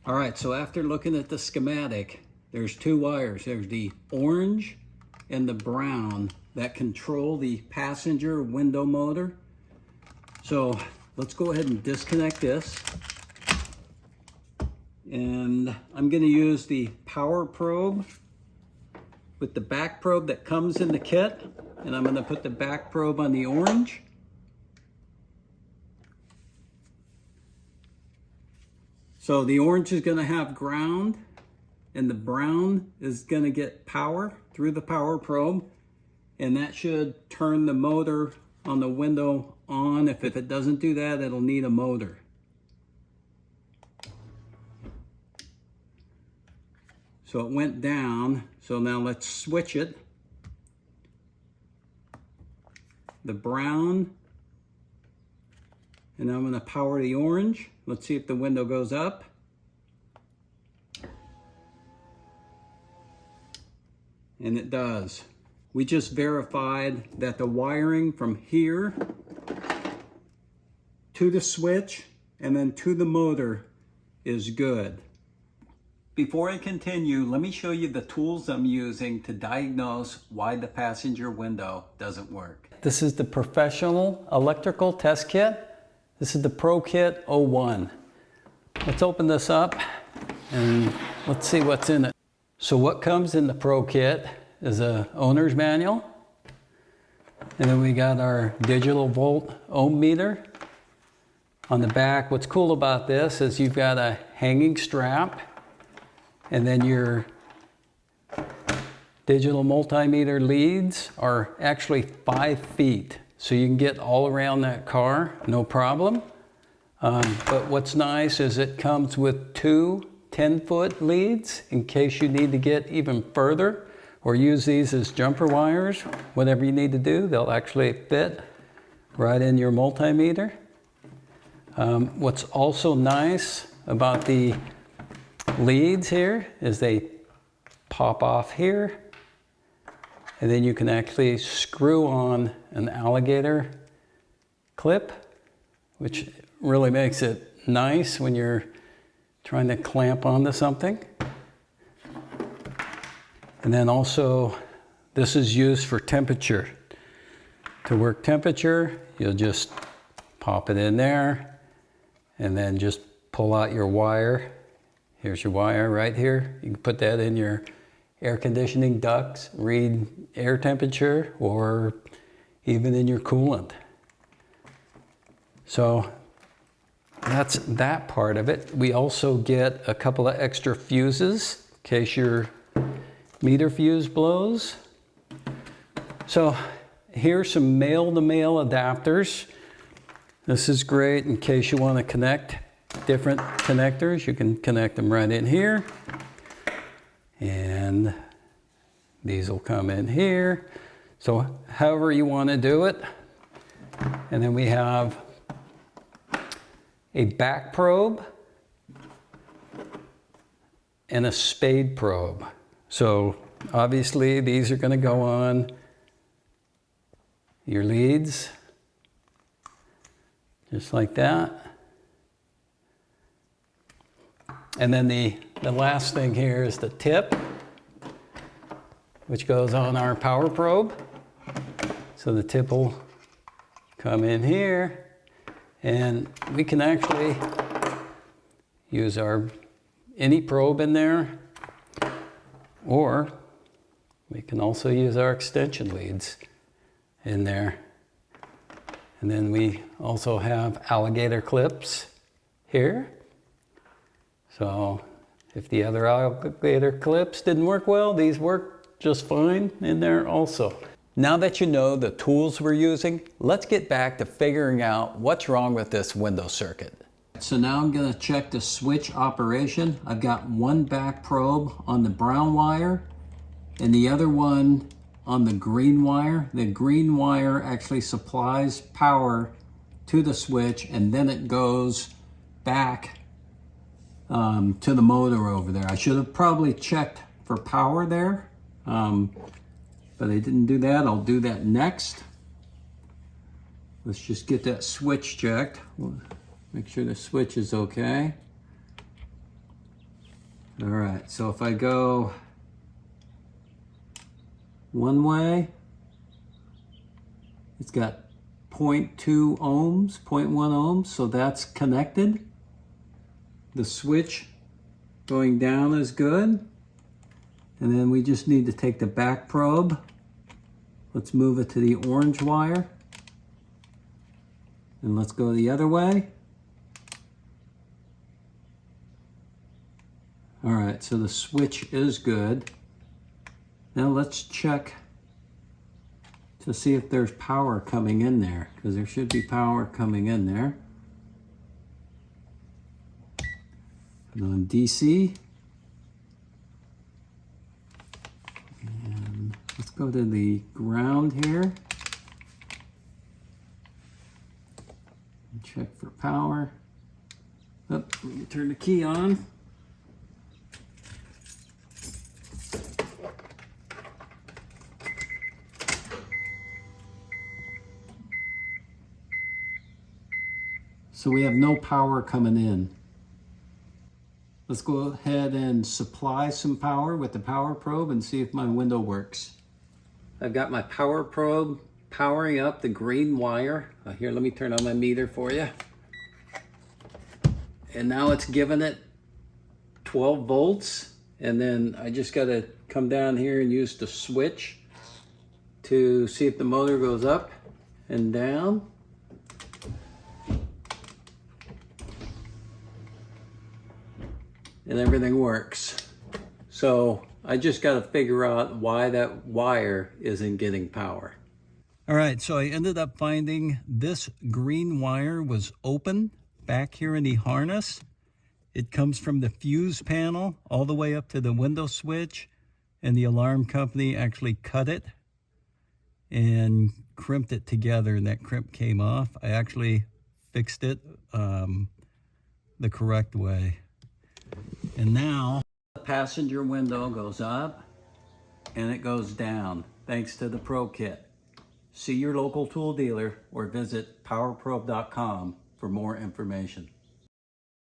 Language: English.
All right, so after looking at the schematic, there's two wires. There's the orange and the brown that control the passenger window motor. So let's go ahead and disconnect this. And I'm gonna use the power probe with the back probe that comes in the kit. And I'm gonna put the back probe on the orange. So the orange is going to have ground and the brown is going to get power through the power probe, and that should turn the motor on the window on. If it doesn't do that, it'll need a motor. So it went down. So now let's switch it. The brown, and I'm going to power the orange. Let's see if the window goes up. And it does. We just verified that the wiring from here to the switch and then to the motor is good. Before I continue, let me show you the tools I'm using to diagnose why the passenger window doesn't work. This is the Professional Electrical Test Kit. This is the Pro Kit 01. Let's open this up and let's see what's in it. So what comes in the Pro Kit is a owner's manual. And then we got our digital volt ohm meter. On the back, what's cool about this is you've got a hanging strap, and then your digital multimeter leads are actually 5 feet. So you can get all around that car, no problem. But what's nice is it comes with 2 10-foot leads in case you need to get even further, or use these as jumper wires. Whatever you need to do, they'll actually fit right in your multimeter. What's also nice about the leads here is they pop off here, and then you can actually screw on an alligator clip, which really makes it nice when you're trying to clamp onto something. And then also, this is used for temperature. To work temperature, you'll just pop it in there and then just pull out your wire. Here's your wire right here. You can put that in your air conditioning ducts, read air temperature, or even in your coolant. So that's that part of it. We also get a couple of extra fuses in case your meter fuse blows. So here's some male-to-male adapters. This is great in case you want to connect different connectors. You can connect them right in here. And these will come in here. So however you want to do it. And then we have a back probe and a spade probe. So obviously these are going to go on your leads, just like that. And then the last thing here is the tip, which goes on our power probe. So the tip will come in here, and we can actually use any probe in there, or we can also use our extension leads in there. And then we also have alligator clips here. So if the other alligator clips didn't work well, these work just fine in there also. Now that you know the tools we're using, let's get back to figuring out what's wrong with this window circuit. So now I'm going to check the switch operation. I've got one back probe on the brown wire and the other one on the green wire. The green wire actually supplies power to the switch, and then it goes back to the motor over there. I should have probably checked for power there, but I didn't do that. I'll do that next. Let's just get that switch checked. Make sure the switch is okay. All right, so if I go one way, it's got 0.2 ohms, 0.1 ohms, so that's connected. The switch going down is good. And then we just need to take the back probe. Let's move it to the orange wire. And let's go the other way. All right, so the switch is good. Now let's check to see if there's power coming in there, because there should be power coming in there. Put on DC. And let's go to the ground here. And check for power. Oh, let me turn the key on. So we have no power coming in. Let's go ahead and supply some power with the power probe and see if my window works. I've got my power probe powering up the green wire. Here, let me turn on my meter for you. And now it's giving it 12 volts. And then I just gotta come down here and use the switch to see if the motor goes up and down. And everything works. So I just got to figure out why that wire isn't getting power. All right, so I ended up finding this green wire was open back here in the harness. It comes from the fuse panel all the way up to the window switch, and the alarm company actually cut it and crimped it together, and that crimp came off. I actually fixed it the correct way. And now the passenger window goes up and it goes down thanks to the probe kit. See your local tool dealer or visit powerprobe.com for more information.